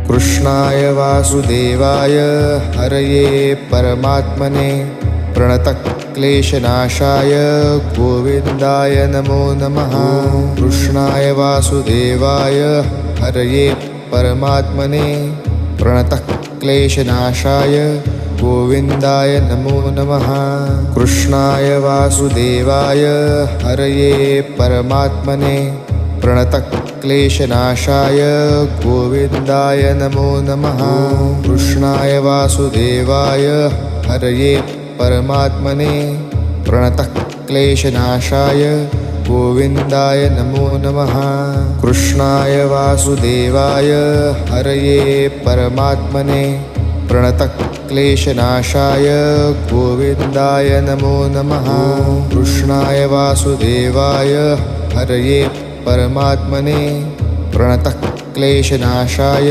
कृष्णाय वासुदेवाय हरये परमात्मने प्रणतक्लेशनाशाय गोविन्दाय नमो नमः। कृष्णाय वासुदेवाय हरये परमात्मने प्रणतक्लेशनाशाय गोविन्दाय नमो नमः। कृष्णाय वासुदेवाय हरये परमात्मने प्रणतक्लेशनाशाय गोविन्दाय नमो नमः। कृष्णाय वासुदेवाय हरये परमात्मने प्रणतक्लेशनाशाय गोविन्दाय नमो नमः। कृष्णाय वासुदेवाय हरये परमात्मने प्रणतक्लेशनाशाय गोविन्दाय नमो नमः। कृष्णाय वासुदेवाय हरये परमात्मने प्रणतक्लेशनाशाय